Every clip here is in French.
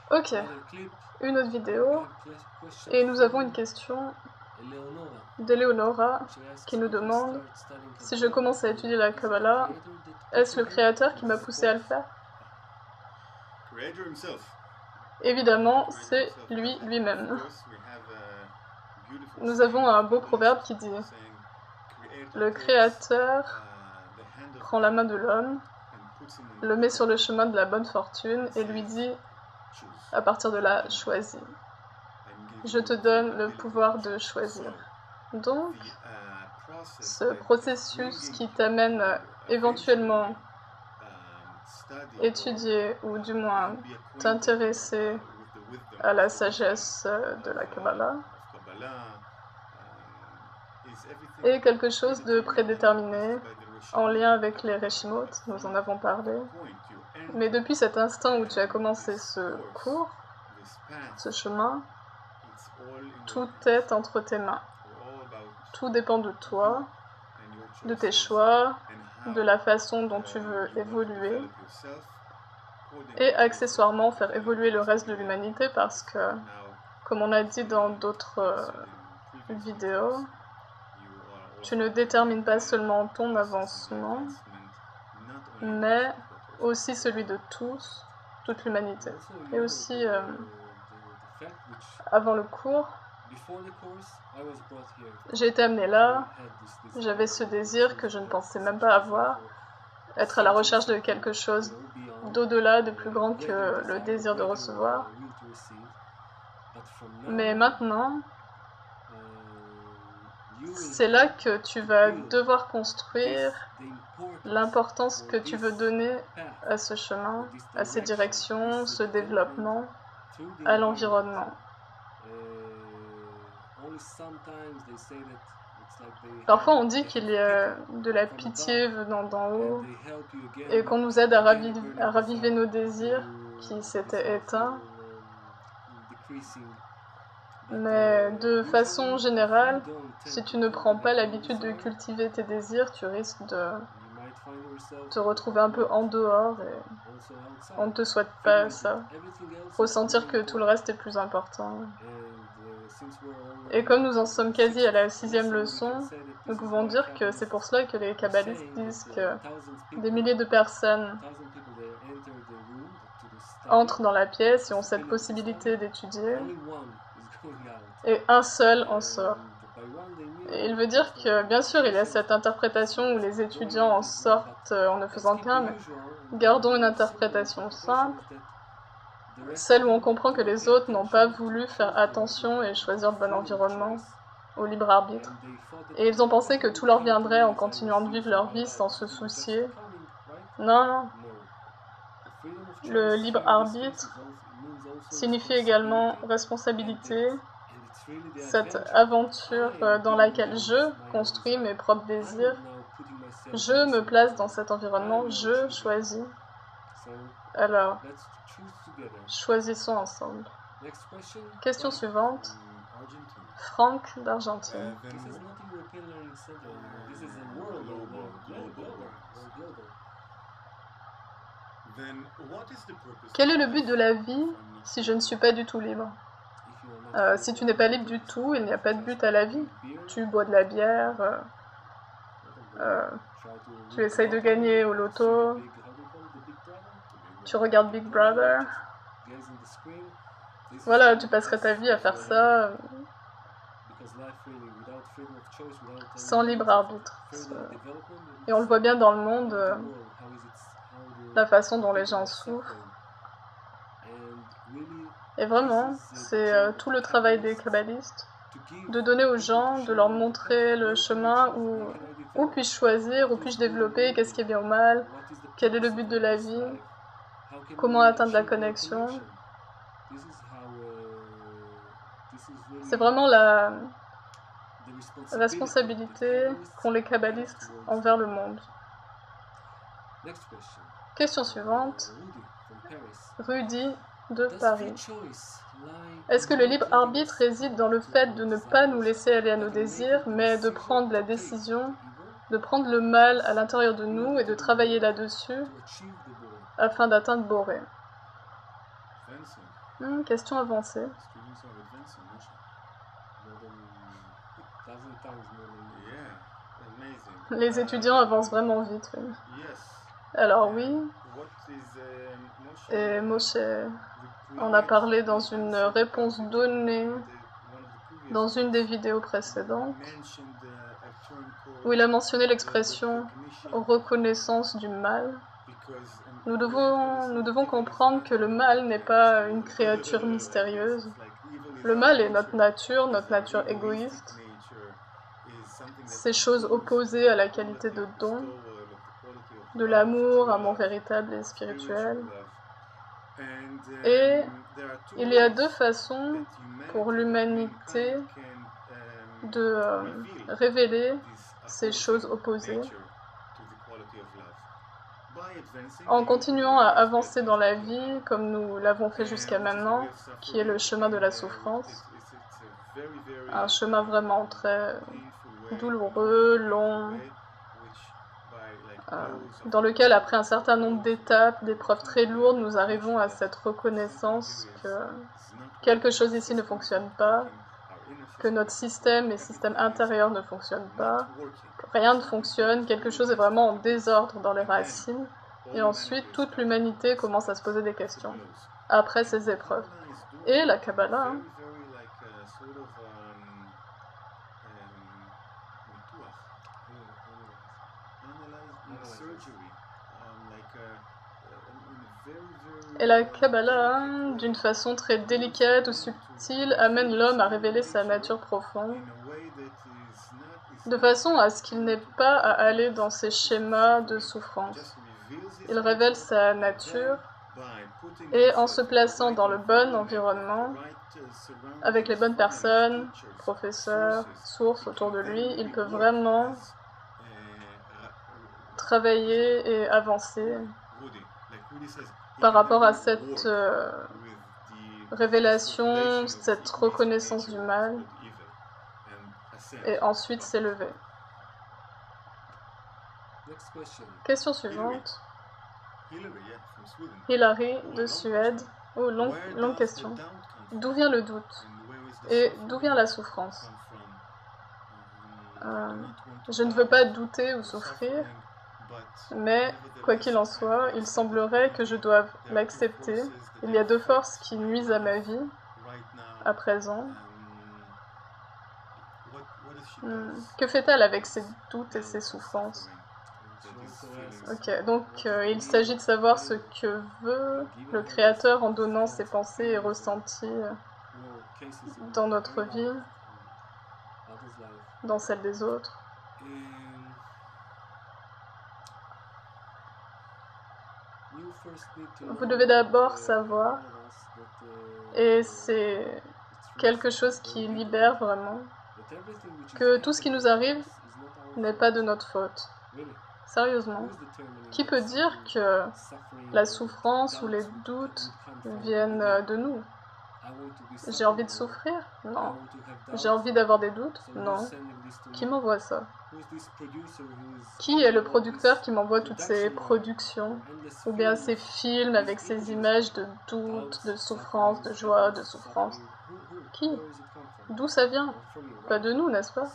Ok, une autre vidéo, et nous avons une question d'Eleonora qui nous demande si je commence à étudier la Kabbalah, est-ce le Créateur qui m'a poussé à le faire? Évidemment, c'est lui-même. Nous avons un beau proverbe qui dit « Le Créateur prend la main de l'homme, le met sur le chemin de la bonne fortune et lui dit à partir de là, choisis. Je te donne le pouvoir de choisir. » Donc, ce processus qui t'amène à éventuellement étudier ou du moins t'intéresser à la sagesse de la Kabbalah est quelque chose de prédéterminé en lien avec les Reshimot, nous en avons parlé. Mais depuis cet instant où tu as commencé ce cours, ce chemin, tout est entre tes mains. Tout dépend de toi, de tes choix, de la façon dont tu veux évoluer et accessoirement faire évoluer le reste de l'humanité parce que, comme on a dit dans d'autres vidéos, tu ne détermines pas seulement ton avancement, mais aussi celui de tous, toute l'humanité. Et aussi, avant le cours, j'ai été amenée là, j'avais ce désir que je ne pensais même pas avoir, être à la recherche de quelque chose d'au-delà, de plus grand que le désir de recevoir. Mais maintenant, c'est là que tu vas devoir construire l'importance que tu veux donner à ce chemin, à ces directions, ce développement, à l'environnement. Parfois on dit qu'il y a de la pitié venant d'en haut et qu'on nous aide à raviver nos désirs qui s'étaient éteints. Mais de façon générale, si tu ne prends pas l'habitude de cultiver tes désirs, tu risques de te retrouver un peu en dehors et on ne te souhaite pas ça. Ressentir que tout le reste est plus important. Et comme nous en sommes quasi à la 6e leçon, nous pouvons dire que c'est pour cela que les kabbalistes disent que des milliers de personnes entrent dans la pièce et ont cette possibilité d'étudier, et un seul en sort. Et il veut dire que, bien sûr, il y a cette interprétation où les étudiants en sortent en ne faisant qu'un, mais gardons une interprétation simple, celle où on comprend que les autres n'ont pas voulu faire attention et choisir le bon environnement, au libre arbitre. Et ils ont pensé que tout leur viendrait en continuant de vivre leur vie sans se soucier. Non, non. Le libre arbitre signifie également responsabilité, cette aventure dans laquelle je construis mes propres désirs, je me place dans cet environnement, je choisis. Alors, choisissons ensemble. Question suivante. Franck d'Argentine. Quel est le but de la vie si je ne suis pas du tout libre? Si tu n'es pas libre du tout, il n'y a pas de but à la vie. Tu bois de la bière, tu essayes de gagner au loto, tu regardes Big Brother. Voilà, tu passerais ta vie à faire ça sans libre arbitre. Et on le voit bien dans le monde, la façon dont les gens souffrent. Et vraiment, c'est tout le travail des kabbalistes, de donner aux gens, de leur montrer le chemin où puis-je choisir, où puis-je développer, qu'est-ce qui est bien ou mal, quel est le but de la vie, comment atteindre la connexion. C'est vraiment la responsabilité qu'ont les kabbalistes envers le monde. Question suivante. Rudy de Paris. Est-ce que le libre arbitre réside dans le fait de ne pas nous laisser aller à nos désirs, mais de prendre la décision, de prendre le mal à l'intérieur de nous et de travailler là-dessus afin d'atteindre Boré? Question avancée. Les étudiants avancent vraiment vite. Oui. Alors oui, et Moshe en a parlé dans une réponse donnée dans une des vidéos précédentes, où il a mentionné l'expression « reconnaissance du mal ». Nous devons comprendre que le mal n'est pas une créature mystérieuse. Le mal est notre nature égoïste. Ces choses opposées à la qualité de don, de l'amour, amour véritable et spirituel. Et il y a deux façons pour l'humanité de révéler ces choses opposées. En continuant à avancer dans la vie, comme nous l'avons fait jusqu'à maintenant, qui est le chemin de la souffrance, un chemin vraiment très douloureux, long, dans lequel, après un certain nombre d'étapes, d'épreuves très lourdes, nous arrivons à cette reconnaissance que quelque chose ici ne fonctionne pas, que notre système et système intérieur ne fonctionnent pas, que rien ne fonctionne, quelque chose est vraiment en désordre dans les racines, et ensuite toute l'humanité commence à se poser des questions, après ces épreuves. Et la Kabbalah, d'une façon très délicate ou subtile, amène l'homme à révéler sa nature profonde, de façon à ce qu'il n'ait pas à aller dans ces schémas de souffrance. Il révèle sa nature, et en se plaçant dans le bon environnement, avec les bonnes personnes, professeurs, sources autour de lui, il peut vraiment travailler et avancer par rapport à cette révélation, cette reconnaissance du mal, et ensuite s'élever. Question suivante. Hilary de Suède. Oh, longue question. D'où vient le doute? Et d'où vient la souffrance? Je ne veux pas douter ou souffrir, mais quoi qu'il en soit, il semblerait que je doive l'accepter. Il y a deux forces qui nuisent à ma vie, à présent. Que fait-elle avec ses doutes et ses souffrances? Ok, donc il s'agit de savoir ce que veut le Créateur en donnant ses pensées et ressentis dans notre vie, dans celle des autres. Vous devez d'abord savoir, et c'est quelque chose qui libère vraiment, que tout ce qui nous arrive n'est pas de notre faute. Sérieusement. Qui peut dire que la souffrance ou les doutes viennent de nous? J'ai envie de souffrir? Non. J'ai envie d'avoir des doutes? Non. Qui m'envoie ça? Qui est le producteur qui m'envoie toutes ces productions? Ou bien ces films avec ces images de doute, de souffrance, de joie, de souffrance? Qui? D'où ça vient? Pas de nous, n'est-ce pas?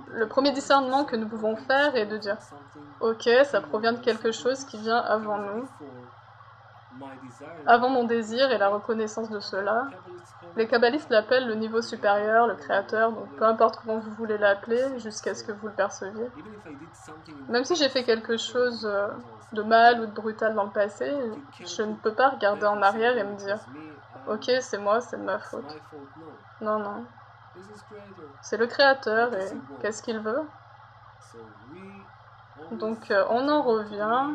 Le premier discernement que nous pouvons faire est de dire « Ok, ça provient de quelque chose qui vient avant nous, avant mon désir et la reconnaissance de cela. » Les kabbalistes l'appellent le niveau supérieur, le créateur, donc peu importe comment vous voulez l'appeler, jusqu'à ce que vous le perceviez. Même si j'ai fait quelque chose de mal ou de brutal dans le passé, je ne peux pas regarder en arrière et me dire « Ok, c'est moi, c'est de ma faute. » Non, non. C'est le Créateur et qu'est-ce qu'il veut? Donc on en revient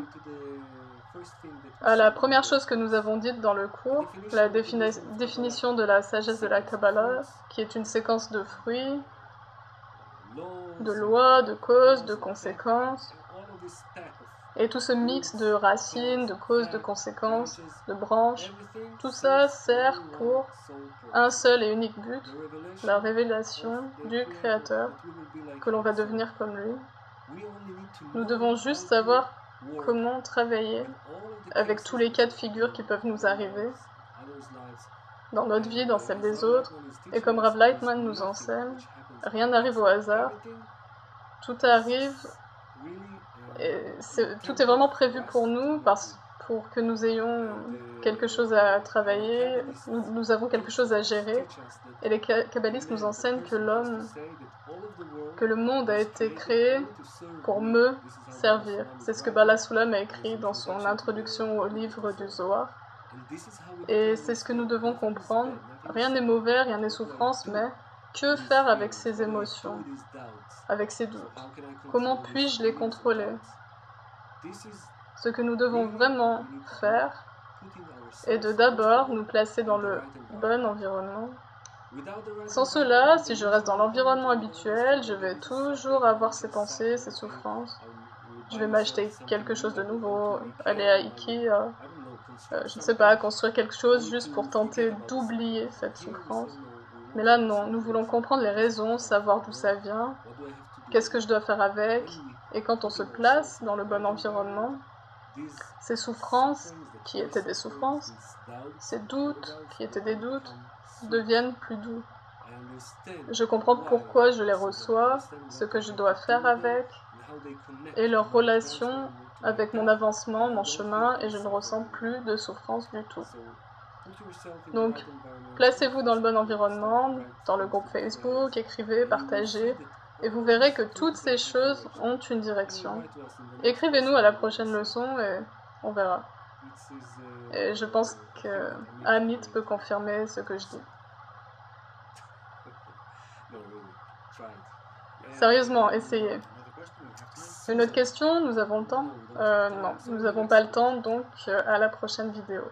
à la première chose que nous avons dite dans le cours, la définition de la sagesse de la Kabbalah, qui est une séquence de fruits, de lois, de causes, de conséquences, et tout ce mix de racines, de causes, de conséquences, de branches, tout ça sert pour un seul et unique but, la révélation du Créateur, que l'on va devenir comme lui. Nous devons juste savoir comment travailler avec tous les cas de figure qui peuvent nous arriver dans notre vie, dans celle des autres. Et comme Rav Lightman nous enseigne, rien n'arrive au hasard. Tout arrive, et tout est vraiment prévu pour nous, pour que nous ayons quelque chose à travailler, nous avons quelque chose à gérer. Et les kabbalistes nous enseignent que le monde a été créé pour me servir. C'est ce que Bala Sulam a écrit dans son introduction au livre du Zohar. Et c'est ce que nous devons comprendre. Rien n'est mauvais, rien n'est souffrance, mais que faire avec ces émotions, avec ces doutes? Comment puis-je les contrôler? Ce que nous devons vraiment faire est de d'abord nous placer dans le bon environnement. Sans cela, si je reste dans l'environnement habituel, je vais toujours avoir ces pensées, ces souffrances. Je vais m'acheter quelque chose de nouveau, aller à Ikea, je ne sais pas, construire quelque chose juste pour tenter d'oublier cette souffrance. Mais là, non, nous voulons comprendre les raisons, savoir d'où ça vient, qu'est-ce que je dois faire avec. Et quand on se place dans le bon environnement, ces souffrances, qui étaient des souffrances, ces doutes, qui étaient des doutes, deviennent plus doux. Je comprends pourquoi je les reçois, ce que je dois faire avec, et leur relation avec mon avancement, mon chemin, et je ne ressens plus de souffrance du tout. Donc, placez-vous dans le bon environnement, dans le groupe Facebook, écrivez, partagez, et vous verrez que toutes ces choses ont une direction. Écrivez-nous à la prochaine leçon et on verra. Et je pense que Amit peut confirmer ce que je dis. Sérieusement, essayez. Une autre question, nous avons le temps? Non, nous n'avons pas le temps, donc à la prochaine vidéo.